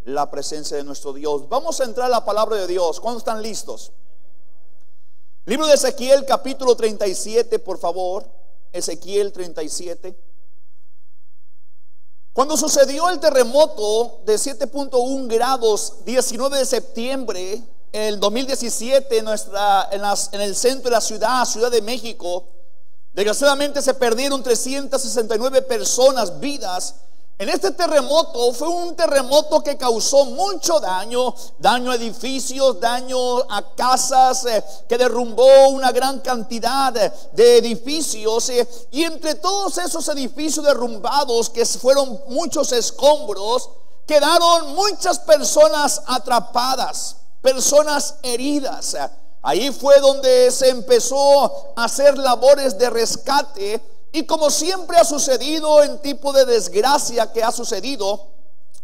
la presencia de nuestro Dios. Vamos a entrar a la palabra de Dios. ¿Cuándo están listos? Libro de Ezequiel, capítulo 37, por favor. Ezequiel 37. Cuando sucedió el terremoto de 7.1 grados, 19 de septiembre, el 2017, en el centro de la Ciudad de México, desgraciadamente se perdieron 369 personas, vidas. En este terremoto, fue un terremoto que causó mucho daño a edificios, daño a casas, que derrumbó una gran cantidad de edificios, y entre todos esos edificios derrumbados, que fueron muchos escombros, quedaron muchas personas atrapadas, personas heridas. Ahí fue donde se empezó a hacer labores de rescate. Y como siempre ha sucedido en tipo de desgracia que ha sucedido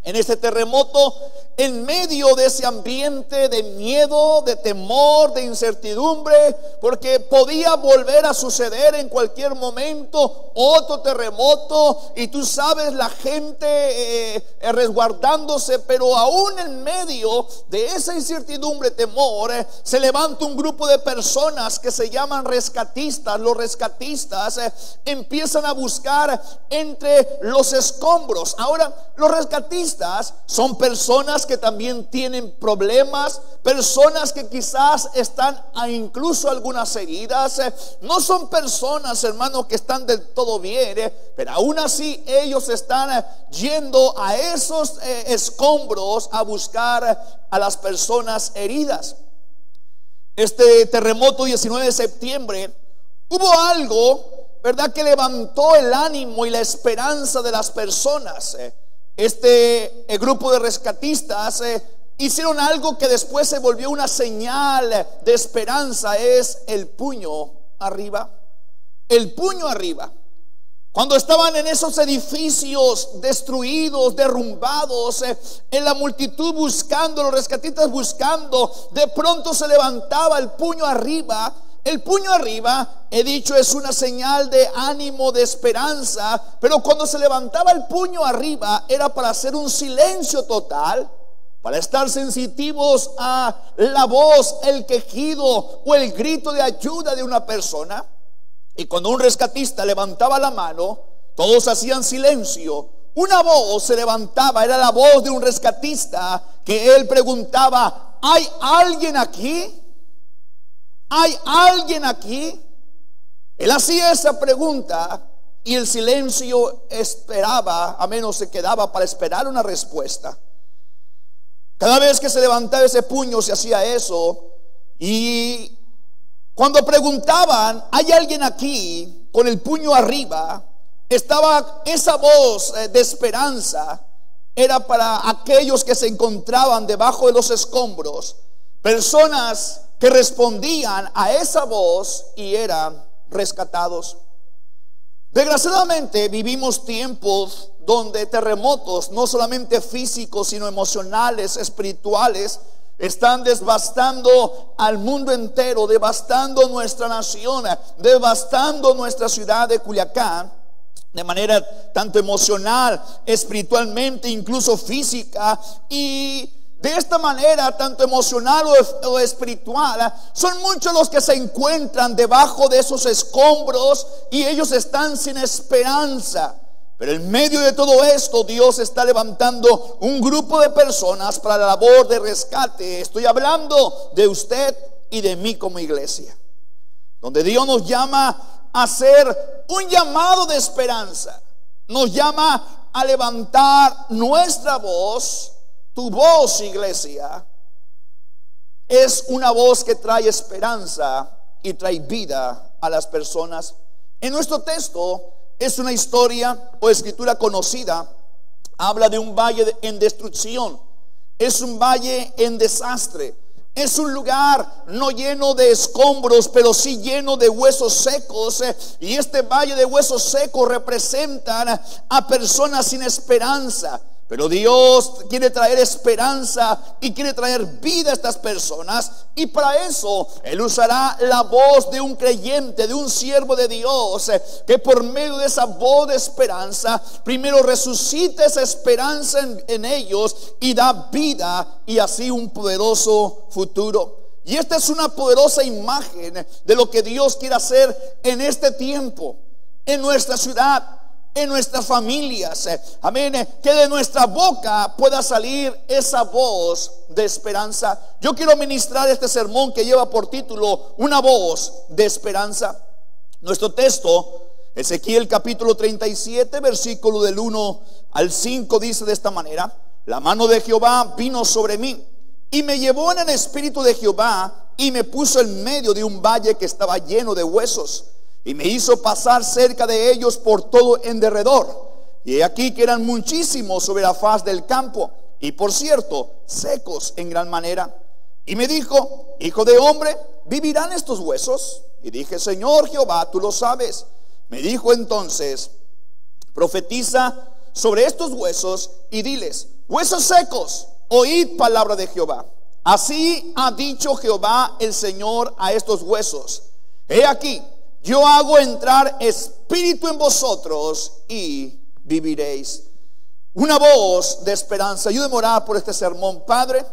en este terremoto, en medio de ese ambiente de miedo, de temor, de incertidumbre, porque podía volver a suceder en cualquier momento otro terremoto, y tú sabes, la gente resguardándose, pero aún en medio de esa incertidumbre, temor, se levanta un grupo de personas que se llaman rescatistas. Los rescatistas empiezan a buscar entre los escombros. Ahora, los rescatistas son personas que también tienen problemas, personas que quizás están incluso algunas heridas. No son personas, hermanos, que están del todo bien, pero aún así ellos están yendo a esos escombros a buscar a las personas heridas. Este terremoto 19 de septiembre, hubo algo, ¿verdad?, que levantó el ánimo y la esperanza de las personas. Este grupo de rescatistas hicieron algo que después se volvió una señal de esperanza. Es el puño arriba. El puño arriba. Cuando estaban en esos edificios destruidos, derrumbados, en la multitud buscando, los rescatistas buscando, de pronto se levantaba el puño arriba. El puño arriba, he dicho, es una señal de ánimo, de esperanza. Pero cuando se levantaba el puño arriba, era para hacer un silencio total, para estar sensitivos a la voz, el quejido o el grito de ayuda de una persona. Y cuando un rescatista levantaba la mano, todos hacían silencio. Una voz se levantaba, era la voz de un rescatista, que él preguntaba: ¿hay alguien aquí? ¿Hay alguien aquí? Él hacía esa pregunta y el silencio esperaba, a menos se quedaba para esperar una respuesta. Cada vez que se levantaba ese puño se hacía eso. Y cuando preguntaban: ¿hay alguien aquí?, con el puño arriba, estaba esa voz de esperanza. Era para aquellos que se encontraban debajo de los escombros, personas que respondían a esa voz y eran rescatados. Desgraciadamente vivimos tiempos donde terremotos, no solamente físicos, sino emocionales, espirituales, están devastando al mundo entero, devastando nuestra nación, devastando nuestra ciudad de Culiacán, de manera tanto emocional, espiritualmente, incluso física. Y de esta manera, tanto emocional o espiritual, son muchos los que se encuentran debajo de esos escombros y ellos están sin esperanza. Pero en medio de todo esto, Dios está levantando un grupo de personas para la labor de rescate. Estoy hablando de usted y de mí como iglesia, donde Dios nos llama a hacer un llamado de esperanza. Nos llama a levantar nuestra voz. Tu voz, iglesia, es una voz que trae esperanza y trae vida a las personas. En nuestro texto es una historia o escritura conocida. Habla de un valle en destrucción. Es un valle en desastre. Es un lugar no lleno de escombros, pero sí lleno de huesos secos. Y este valle de huesos secos representan a personas sin esperanza, Pero Dios quiere traer esperanza y quiere traer vida a estas personas. Y para eso Él usará la voz de un creyente, de un siervo de Dios, que por medio de esa voz de esperanza, primero resucita esa esperanza en ellos y da vida y así un poderoso futuro. Y esta es una poderosa imagen de lo que Dios quiere hacer en este tiempo, en nuestra ciudad, en nuestras familias. Amén. Que de nuestra boca pueda salir esa voz de esperanza. Yo quiero ministrar este sermón que lleva por título Una voz de esperanza. Nuestro texto, Ezequiel capítulo 37, versículo del 1 al 5, dice de esta manera: la mano de Jehová vino sobre mí y me llevó en el espíritu de Jehová y me puso en medio de un valle que estaba lleno de huesos, y me hizo pasar cerca de ellos por todo en derredor. Y he aquí que eran muchísimos sobre la faz del campo, y por cierto, secos en gran manera. Y me dijo: hijo de hombre, ¿vivirán estos huesos? Y dije: Señor Jehová, tú lo sabes. Me dijo entonces: profetiza sobre estos huesos y diles: huesos secos, oíd palabra de Jehová. Así ha dicho Jehová el Señor a estos huesos: he aquí, yo hago entrar espíritu en vosotros y viviréis. Una voz de esperanza. Ayúdame a orar por este sermón. Padre,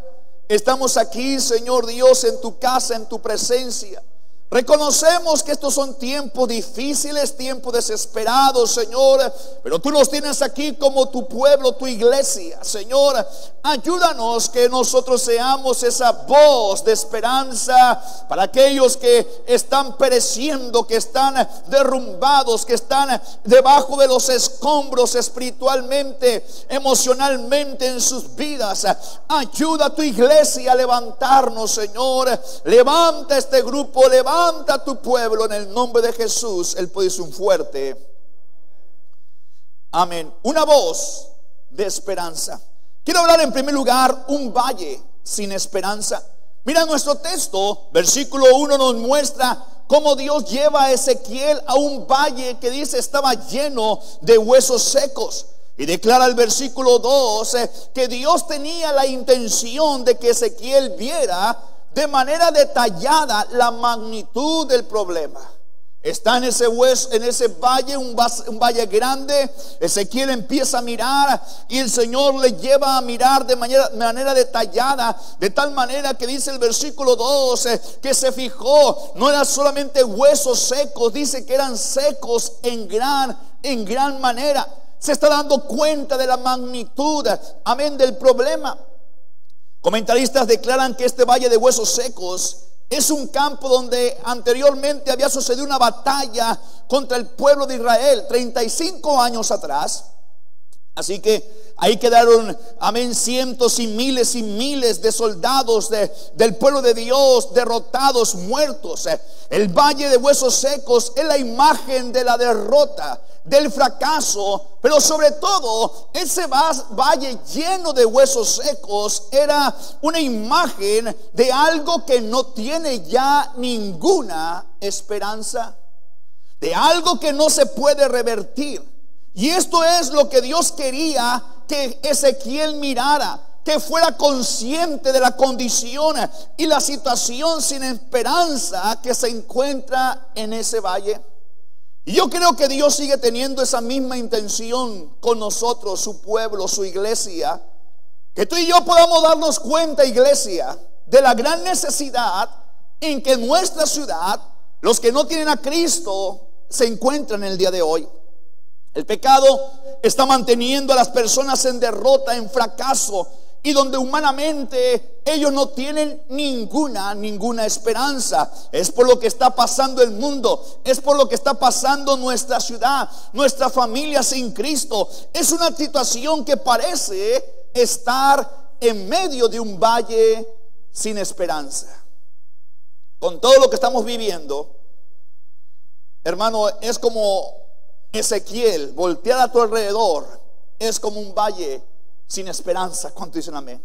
estamos aquí, Señor Dios, en tu casa, en tu presencia. Reconocemos que estos son tiempos difíciles, tiempos desesperados, Señor, pero tú nos tienes aquí como tu pueblo, tu iglesia. Señor, ayúdanos que nosotros seamos esa voz de esperanza para aquellos que están pereciendo, que están derrumbados, que están debajo de los escombros espiritualmente, emocionalmente en sus vidas. Ayuda a tu iglesia a levantarnos, Señor. Levanta este grupo, levanta a tu pueblo en el nombre de Jesús. Él puede ser un fuerte amén. Una voz de esperanza. Quiero hablar en primer lugar un valle sin esperanza. Mira, nuestro texto, versículo 1, nos muestra cómo Dios lleva a Ezequiel a un valle que dice estaba lleno de huesos secos. Y declara el versículo 2 que Dios tenía la intención de que Ezequiel viera de manera detallada la magnitud del problema. Está en ese valle, un valle grande. Ezequiel empieza a mirar y el Señor le lleva a mirar de manera detallada, de tal manera que dice el versículo 2 que se fijó, no eran solamente huesos secos, dice que eran secos en gran manera. Se está dando cuenta de la magnitud, amén, del problema. Comentaristas declaran que este valle de huesos secos es un campo donde anteriormente había sucedido una batalla contra el pueblo de Israel 35 años atrás. Así que ahí quedaron, amén, cientos y miles de soldados del pueblo de Dios derrotados, muertos. El valle de huesos secos es la imagen de la derrota, del fracaso, pero sobre todo ese valle lleno de huesos secos era una imagen de algo que no tiene ya ninguna esperanza, de algo que no se puede revertir. Y esto es lo que Dios quería que Ezequiel mirara, que fuera consciente de la condición y la situación sin esperanza que se encuentra en ese valle. Y yo creo que Dios sigue teniendo esa misma intención con nosotros, su pueblo, su iglesia. Que tú y yo podamos darnos cuenta, iglesia, de la gran necesidad en que nuestra ciudad, los que no tienen a Cristo, se encuentran en el día de hoy. El pecado está manteniendo a las personas en derrota, en fracaso, y donde humanamente ellos no tienen ninguna esperanza. Es por lo que está pasando el mundo, es por lo que está pasando nuestra ciudad, nuestra familia sin Cristo. Es una situación que parece estar en medio de un valle sin esperanza. Con todo lo que estamos viviendo, hermano, es como Ezequiel, voltear a tu alrededor, es como un valle sin esperanza. ¿Cuánto dicen amén?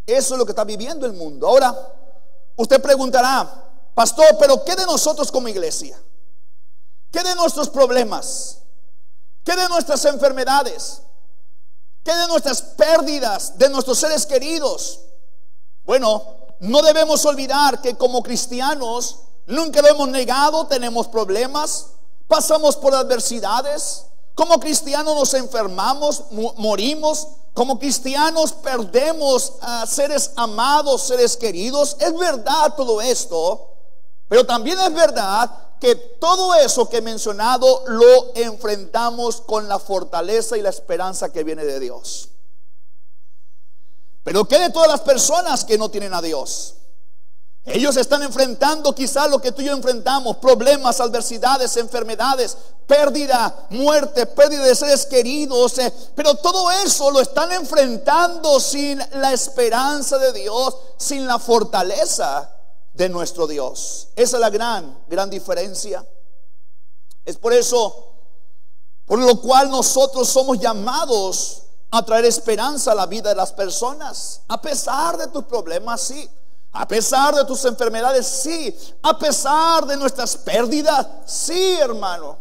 Eso es lo que está viviendo el mundo. Ahora, usted preguntará: pastor, pero ¿qué de nosotros como iglesia? ¿Qué de nuestros problemas? ¿Qué de nuestras enfermedades? ¿Qué de nuestras pérdidas, de nuestros seres queridos? Bueno, no debemos olvidar que como cristianos nunca lo hemos negado, tenemos problemas, pasamos por adversidades. Como cristianos nos enfermamos, morimos. Como cristianos perdemos a seres amados, seres queridos. Es verdad todo esto, pero también es verdad que todo eso que he mencionado lo enfrentamos con la fortaleza y la esperanza que viene de Dios. Pero ¿qué de todas las personas que no tienen a Dios? Ellos están enfrentando quizás lo que tú y yo enfrentamos: problemas, adversidades, enfermedades, pérdida, muerte, pérdida de seres queridos, pero todo eso lo están enfrentando sin la esperanza de Dios, sin la fortaleza de nuestro Dios. Esa es la gran diferencia. Es por eso por lo cual nosotros somos llamados a traer esperanza a la vida de las personas. A pesar de tus problemas, sí. A pesar de tus enfermedades, sí. A pesar de nuestras pérdidas, sí, hermano.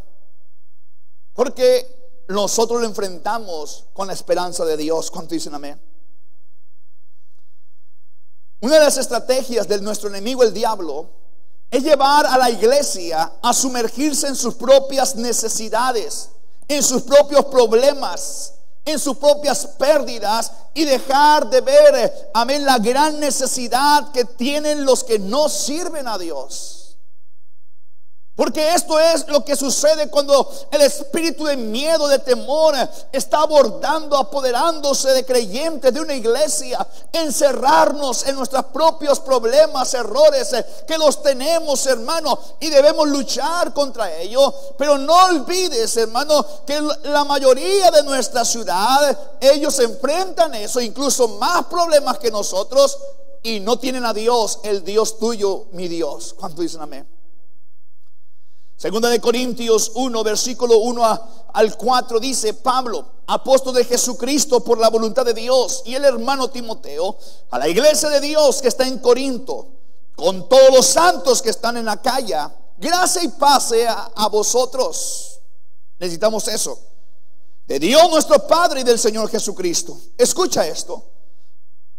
Porque nosotros lo enfrentamos con la esperanza de Dios. ¿Cuánto dicen amén? Una de las estrategias de nuestro enemigo, el diablo, es llevar a la iglesia a sumergirse en sus propias necesidades, en sus propios problemas, en sus propias pérdidas, y dejar de ver, amén, la gran necesidad que tienen los que no sirven a Dios. Porque esto es lo que sucede cuando el espíritu de miedo, de temor, está abordando, apoderándose de creyentes de una iglesia. Encerrarnos en nuestros propios problemas, errores que los tenemos, hermano, y debemos luchar contra ello. Pero no olvides, hermano, que la mayoría de nuestra ciudad, ellos enfrentan eso, incluso más problemas que nosotros, y no tienen a Dios, el Dios tuyo, mi Dios. ¿Cuánto dicen amén? Segunda de Corintios 1, versículo 1 al 4 dice: Pablo, apóstol de Jesucristo por la voluntad de Dios, y el hermano Timoteo, a la iglesia de Dios que está en Corinto, con todos los santos que están en Acaya, gracia y paz sea a vosotros. Necesitamos eso, de Dios nuestro Padre y del Señor Jesucristo. Escucha esto: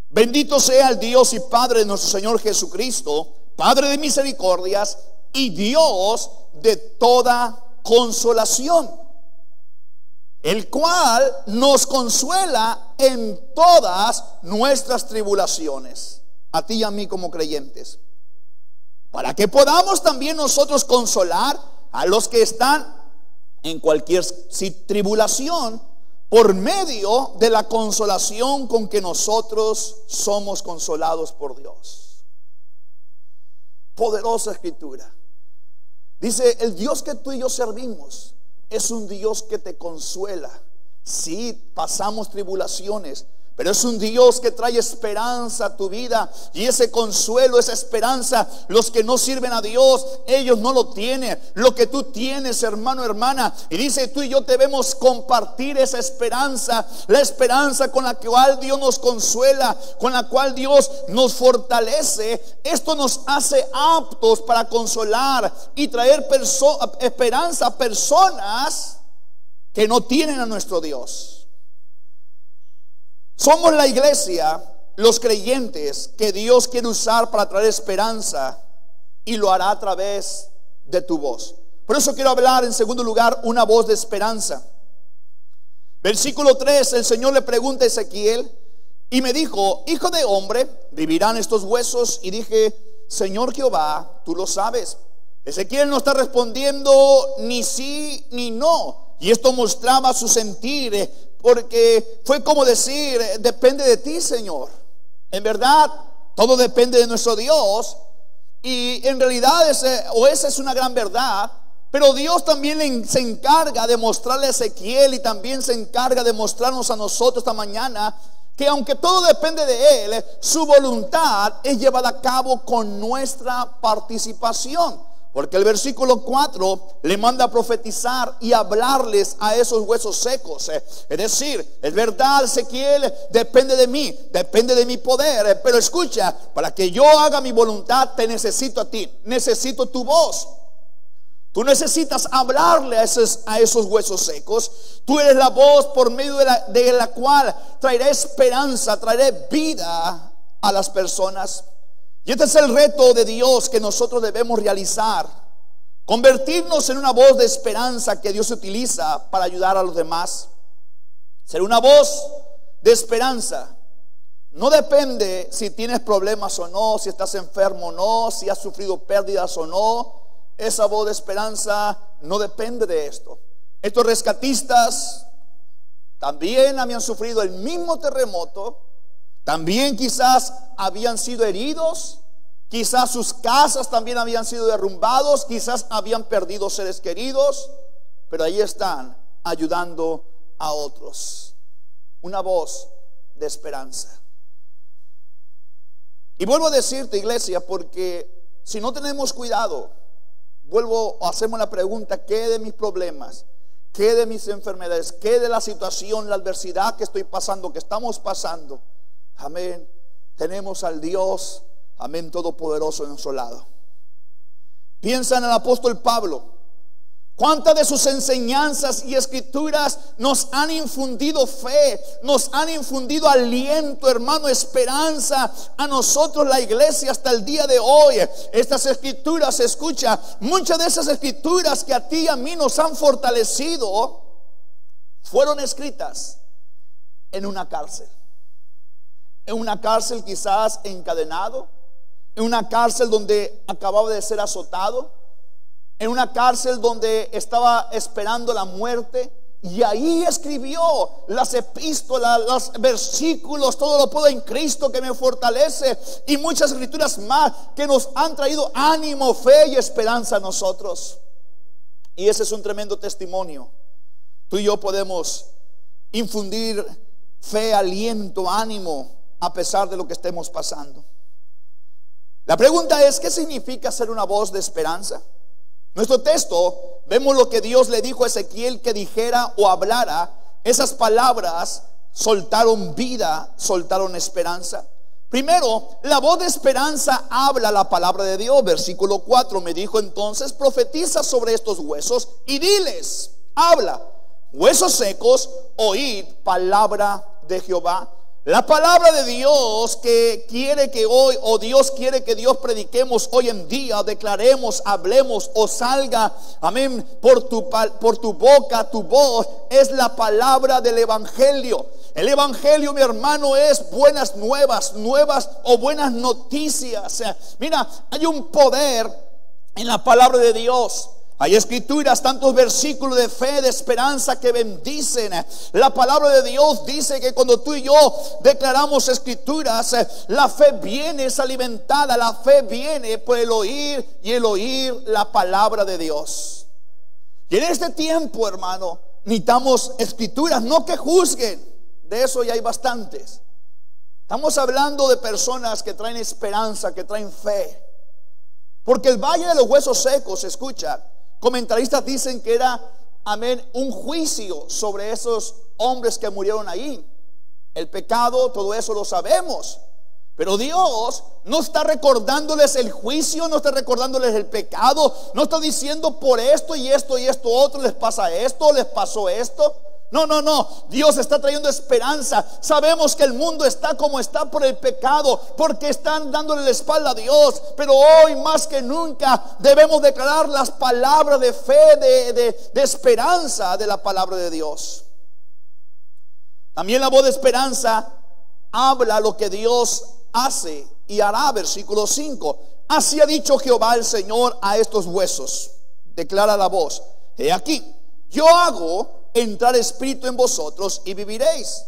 bendito sea el Dios y Padre de nuestro Señor Jesucristo, Padre de misericordias y Dios de toda consolación, el cual nos consuela en todas nuestras tribulaciones, a ti y a mí como creyentes, para que podamos también nosotros consolar a los que están en cualquier tribulación, por medio de la consolación con que nosotros somos consolados por Dios. Poderosa escritura. Dice: el Dios que tú y yo servimos es un Dios que te consuela. Sí, pasamos tribulaciones, pero es un Dios que trae esperanza a tu vida. Y ese consuelo, esa esperanza, los que no sirven a Dios, ellos no lo tienen. Lo que tú tienes, hermano, hermana. Y dice: tú y yo debemos compartir esa esperanza, la esperanza con la cual Dios nos consuela, con la cual Dios nos fortalece. Esto nos hace aptos para consolar y traer esperanza a personas que no tienen a nuestro Dios. Somos la iglesia, los creyentes, que Dios quiere usar para traer esperanza, y lo hará a través de tu voz. Por eso quiero hablar en segundo lugar una voz de esperanza. Versículo 3, el Señor le pregunta a Ezequiel y me dijo: hijo de hombre, ¿vivirán estos huesos? Y dije: Señor Jehová, tú lo sabes. Ezequiel no está respondiendo ni sí ni no, y esto mostraba su sentir, porque fue como decir: depende de ti, Señor. En verdad, todo depende de nuestro Dios. Y en realidad esa es una gran verdad. Pero Dios también se encarga de mostrarle a Ezequiel, y también se encarga de mostrarnos a nosotros esta mañana, que aunque todo depende de Él, su voluntad es llevada a cabo con nuestra participación. Porque el versículo 4 le manda a profetizar y hablarles a esos huesos secos. Es decir, es verdad, Ezequiel, depende de mí, depende de mi poder. Pero escucha, para que yo haga mi voluntad, te necesito a ti, necesito tu voz. Tú necesitas hablarle a esos huesos secos. Tú eres la voz por medio de la cual traeré esperanza, traeré vida a las personas. Y este es el reto de Dios que nosotros debemos realizar: convertirnos en una voz de esperanza que Dios utiliza para ayudar a los demás. Ser una voz de esperanza no depende si tienes problemas o no, si estás enfermo o no, si has sufrido pérdidas o no. Esa voz de esperanza no depende de esto. Estos rescatistas también habían sufrido el mismo terremoto. También quizás habían sido heridos. Quizás sus casas también habían sido derrumbados. Quizás habían perdido seres queridos. Pero ahí están ayudando a otros. Una voz de esperanza. Y vuelvo a decirte, iglesia, porque si no tenemos cuidado, hacemos la pregunta: ¿qué de mis problemas? ¿Qué de mis enfermedades? ¿Qué de la situación, la adversidad que estoy pasando, que estamos pasando? Amén. Tenemos al Dios, amén, todopoderoso en nuestro lado. Piensa en el apóstol Pablo. ¿Cuántas de sus enseñanzas y escrituras nos han infundido fe, nos han infundido aliento, hermano, esperanza a nosotros, la iglesia, hasta el día de hoy? Estas escrituras, escucha, muchas de esas escrituras que a ti y a mí nos han fortalecido fueron escritas en una cárcel. En una cárcel quizás encadenado, en una cárcel donde acababa de ser azotado, en una cárcel donde estaba esperando la muerte. Y ahí escribió las epístolas, los versículos: todo lo puedo en Cristo que me fortalece, y muchas escrituras más que nos han traído ánimo, fe y esperanza a nosotros. Y ese es un tremendo testimonio. Tú y yo podemos infundir fe, aliento, ánimo a pesar de lo que estemos pasando. La pregunta es: ¿qué significa ser una voz de esperanza? Nuestro texto, vemos lo que Dios le dijo a Ezequiel que dijera o hablara. Esas palabras soltaron vida, soltaron esperanza. Primero, la voz de esperanza habla la palabra de Dios. Versículo 4: me dijo entonces: profetiza sobre estos huesos y diles, habla, huesos secos, oíd palabra de Jehová. La palabra de Dios que quiere que hoy, o Dios quiere que Dios prediquemos hoy en día, declaremos, hablemos o salga, amén, por tu boca, tu voz, es la palabra del evangelio. El evangelio, mi hermano, es buenas nuevas o buenas noticias. Mira, hay un poder en la palabra de Dios. Hay escrituras, tantos versículos de fe, de esperanza que bendicen. La palabra de Dios dice que cuando tú y yo declaramos escrituras, la fe viene, es alimentada. La fe viene por el oír, y el oír la palabra de Dios. Y en este tiempo, hermano, necesitamos escrituras, no que juzguen. De eso ya hay bastantes. Estamos hablando de personas que traen esperanza, que traen fe. Porque el valle de los huesos secos, escucha, comentaristas dicen que era, amén, un juicio sobre esos hombres que murieron ahí. El pecado, todo eso lo sabemos. Pero Dios no está recordándoles el juicio, no está recordándoles el pecado, no está diciendo por esto y esto y esto otro les pasa esto, les pasó esto. No, Dios está trayendo esperanza. Sabemos que el mundo está como está por el pecado, porque están dándole la espalda a Dios. Pero hoy más que nunca debemos declarar las palabras de fe, de esperanza de la palabra de Dios. También la voz de esperanza habla lo que Dios hace y hará. Versículo 5: así ha dicho Jehová el Señor a estos huesos. Declara la voz: he aquí, yo hago entrar espíritu en vosotros y viviréis.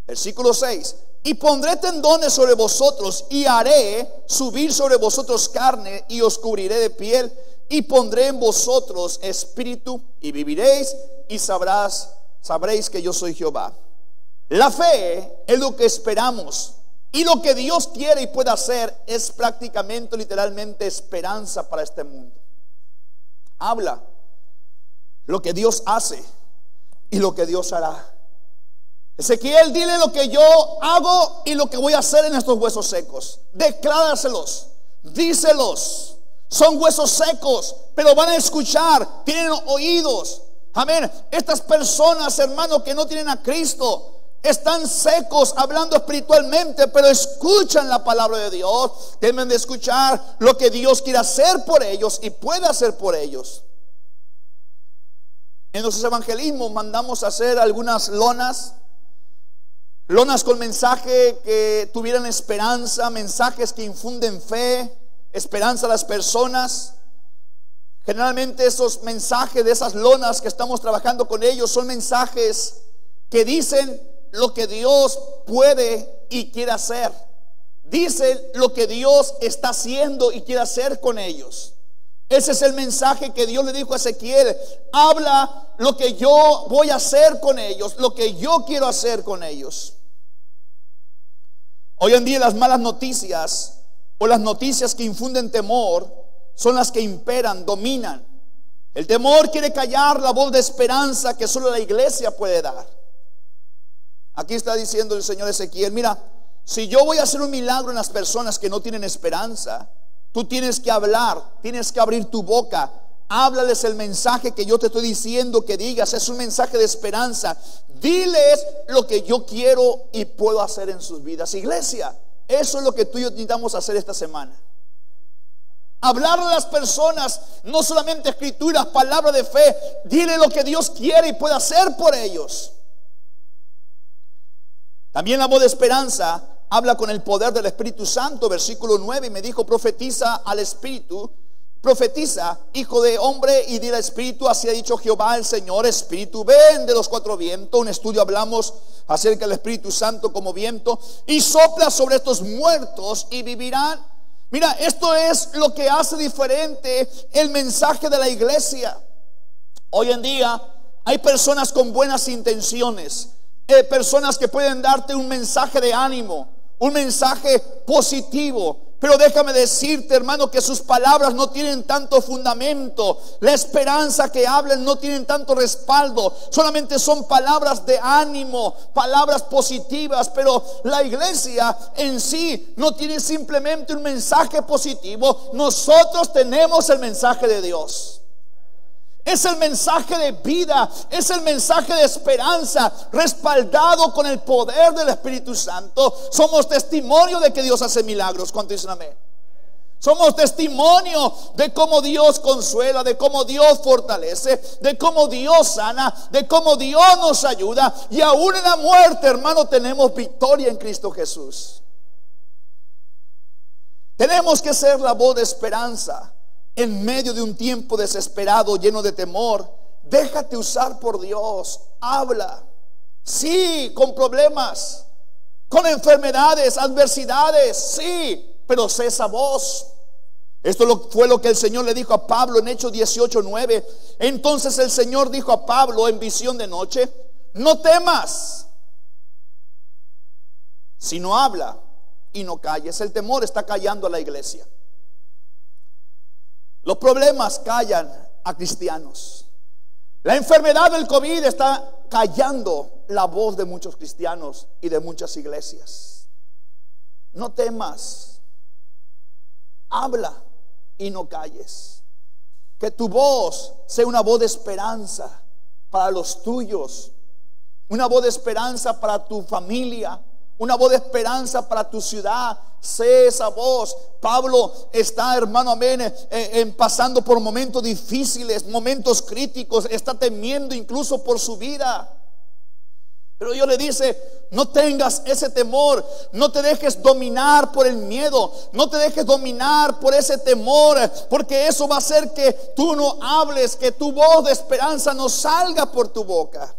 Versículo 6: y pondré tendones sobre vosotros, y haré subir sobre vosotros carne, y os cubriré de piel, y pondré en vosotros espíritu y viviréis, y sabréis que yo soy Jehová. La fe es lo que esperamos, y lo que Dios quiere y puede hacer es prácticamente, literalmente, esperanza para este mundo. Habla lo que Dios hace y lo que Dios hará. Ezequiel, dile lo que yo hago y lo que voy a hacer en estos huesos secos. Decláraselos, díselos. Son huesos secos, pero van a escuchar, tienen oídos. Amén. Estas personas, hermanos, que no tienen a Cristo, están secos hablando espiritualmente, pero escuchan la palabra de Dios. Deben de escuchar lo que Dios quiere hacer por ellos y puede hacer por ellos. En nuestros evangelismos mandamos a hacer algunas lonas con mensaje que tuvieran esperanza, mensajes que infunden fe, esperanza a las personas. Generalmente esos mensajes de esas lonas que estamos trabajando con ellos son mensajes que dicen lo que Dios puede y quiere hacer. Dicen lo que Dios está haciendo y quiere hacer con ellos. Ese es el mensaje que Dios le dijo a Ezequiel: habla lo que yo voy a hacer con ellos, lo que yo quiero hacer con ellos. Hoy en día las malas noticias o las noticias que infunden temor son las que imperan, dominan. El temor quiere callar la voz de esperanza que solo la iglesia puede dar. Aquí está diciendo el Señor Ezequiel: mira, si yo voy a hacer un milagro en las personas que no tienen esperanza, tú tienes que hablar, tienes que abrir tu boca. Háblales el mensaje que yo te estoy diciendo que digas. Es un mensaje de esperanza. Diles lo que yo quiero y puedo hacer en sus vidas. Iglesia, eso es lo que tú y yo necesitamos hacer esta semana. Hablarle a las personas, no solamente escrituras, palabra de fe. Dile lo que Dios quiere y puede hacer por ellos. También la voz de esperanza habla con el poder del Espíritu Santo. Versículo 9: y me dijo: profetiza al Espíritu, profetiza, hijo de hombre, y dile al Espíritu: así ha dicho Jehová el Señor, Espíritu, ven de los cuatro vientos. Un estudio hablamos acerca del Espíritu Santo como viento, y sopla sobre estos muertos y vivirán. Mira, esto es lo que hace diferente el mensaje de la iglesia. Hoy en día hay personas con buenas intenciones, personas que pueden darte un mensaje de ánimo, un mensaje positivo. Pero déjame decirte, hermano, que sus palabras no tienen tanto fundamento. La esperanza que hablan no tienen tanto respaldo. Solamente son palabras de ánimo, palabras positivas. Pero la iglesia en sí no tiene simplemente un mensaje positivo. Nosotros tenemos el mensaje de Dios. Es el mensaje de vida, es el mensaje de esperanza, respaldado con el poder del Espíritu Santo. Somos testimonio de que Dios hace milagros. ¿Cuántos dicen amén? Somos testimonio de cómo Dios consuela, de cómo Dios fortalece, de cómo Dios sana, de cómo Dios nos ayuda. Y aún en la muerte, hermano, tenemos victoria en Cristo Jesús. Tenemos que ser la voz de esperanza en medio de un tiempo desesperado, lleno de temor. Déjate usar por Dios. Habla. Sí, con problemas, con enfermedades, adversidades, sí, pero sé esa voz. Esto fue lo que el Señor le dijo a Pablo en Hechos 18:9. Entonces el Señor dijo a Pablo en visión de noche: no temas, sino habla y no calles. El temor está callando a la iglesia. Los problemas callan a cristianos. La enfermedad del COVID está callando la voz de muchos cristianos y de muchas iglesias. No temas, habla y no calles. Que tu voz sea una voz de esperanza para los tuyos, una voz de esperanza para tu familia, una voz de esperanza para tu ciudad. Sé esa voz. Pablo está, hermano, amén, pasando por momentos difíciles, momentos críticos. Está temiendo incluso por su vida. Pero Dios le dice: no tengas ese temor. No te dejes dominar por el miedo. No te dejes dominar por ese temor, porque eso va a hacer que tú no hables, que tu voz de esperanza no salga por tu boca.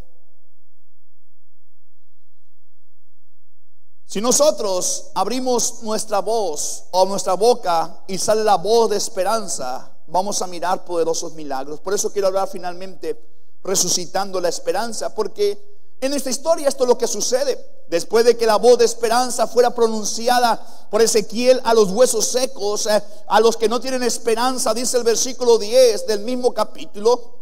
Si nosotros abrimos nuestra voz o nuestra boca y sale la voz de esperanza, vamos a mirar poderosos milagros. Por eso quiero hablar finalmente resucitando la esperanza, porque en esta historia esto es lo que sucede. Después de que la voz de esperanza fuera pronunciada por Ezequiel a los huesos secos, a los que no tienen esperanza, dice el versículo 10 del mismo capítulo: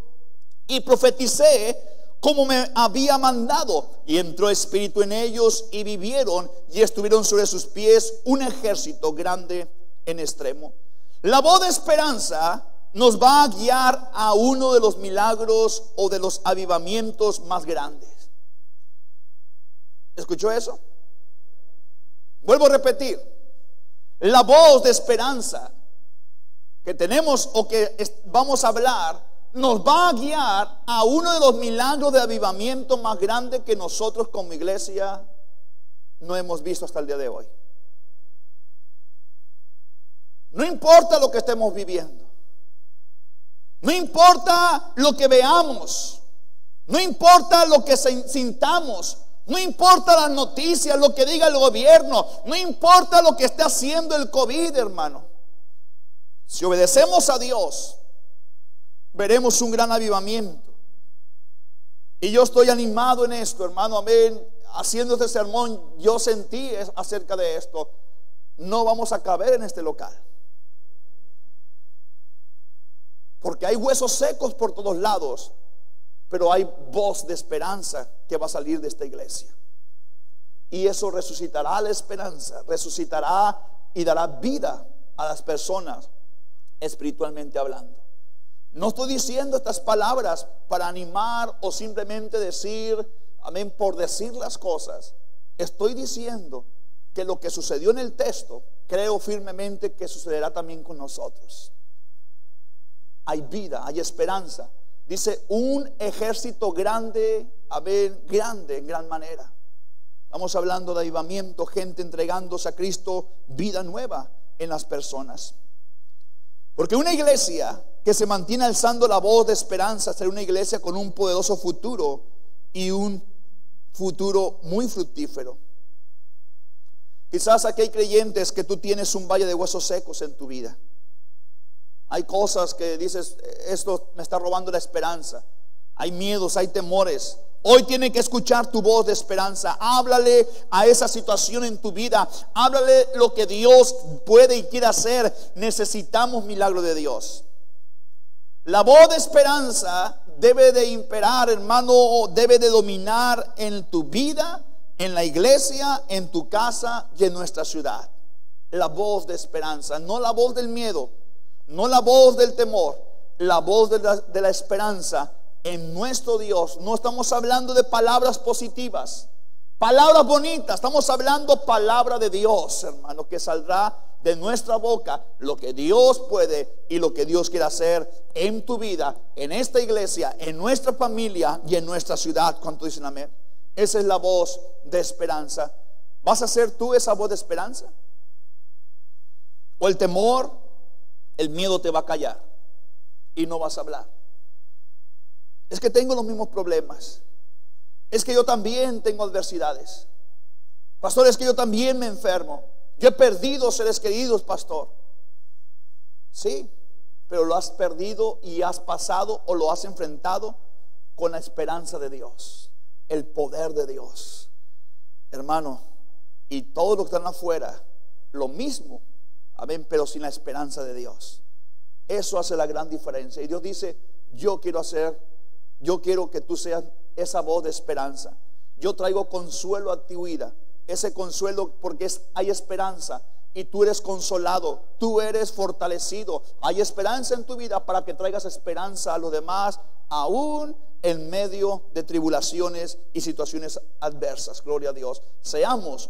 y profeticé como me había mandado, y entró espíritu en ellos, y vivieron, y estuvieron sobre sus pies un ejército grande en extremo. La voz de esperanza nos va a guiar a uno de los milagros o de los avivamientos más grandes. ¿Escuchó eso? Vuelvo a repetir. La voz de esperanza que tenemos o que vamos a hablar nos va a guiar a uno de los milagros de avivamiento más grandes que nosotros como iglesia no hemos visto hasta el día de hoy. No importa lo que estemos viviendo, no importa lo que veamos, no importa lo que sintamos, no importa las noticias, lo que diga el gobierno, no importa lo que esté haciendo el COVID, hermano. Si obedecemos a Dios, veremos un gran avivamiento. Y yo estoy animado en esto, hermano, amén. Haciendo este sermón, yo sentí acerca de esto. No vamos a caber en este local, porque hay huesos secos por todos lados, pero hay voz de esperanza que va a salir de esta iglesia. Y eso resucitará la esperanza, resucitará y dará vida a las personas espiritualmente hablando. No estoy diciendo estas palabras para animar o simplemente decir, amén, por decir las cosas. Estoy diciendo que lo que sucedió en el texto, creo firmemente que sucederá también con nosotros. Hay vida, hay esperanza. Dice un ejército grande, amén, grande en gran manera. Estamos hablando de avivamiento, gente entregándose a Cristo, vida nueva en las personas. Porque una iglesia que se mantiene alzando la voz de esperanza será una iglesia con un poderoso futuro y un futuro muy fructífero. Quizás aquí hay creyentes que tú tienes un valle de huesos secos en tu vida. Hay cosas que dices, esto me está robando la esperanza. Hay miedos, hay temores. Hoy tiene que escuchar tu voz de esperanza. Háblale a esa situación en tu vida. Háblale lo que Dios puede y quiere hacer. Necesitamos milagro de Dios. La voz de esperanza debe de imperar, hermano, debe de dominar en tu vida, en la iglesia, en tu casa y en nuestra ciudad. La voz de esperanza, no la voz del miedo, no la voz del temor, la voz de la esperanza en nuestro Dios. No estamos hablando de palabras positivas, palabras bonitas, estamos hablando palabra de Dios, hermano, que saldrá de nuestra boca lo que Dios puede y lo que Dios quiere hacer en tu vida, en esta iglesia, en nuestra familia y en nuestra ciudad. ¿Cuánto dicen amén? Esa es la voz de esperanza. ¿Vas a ser tú esa voz de esperanza? ¿O el temor, el miedo te va a callar y no vas a hablar? Es que tengo los mismos problemas. Es que yo también tengo adversidades. Pastor, es que yo también me enfermo. Yo he perdido seres queridos, pastor. Sí, pero lo has perdido y has pasado o lo has enfrentado con la esperanza de Dios, el poder de Dios, hermano. Y todos los que están afuera, lo mismo, amén, pero sin la esperanza de Dios. Eso hace la gran diferencia. Y Dios dice, yo quiero que tú seas esa voz de esperanza. Yo traigo consuelo a tu vida. Ese consuelo porque hay esperanza y tú eres consolado, tú eres fortalecido. Hay esperanza en tu vida para que traigas esperanza a los demás, aún en medio de tribulaciones y situaciones adversas. Gloria a Dios. Seamos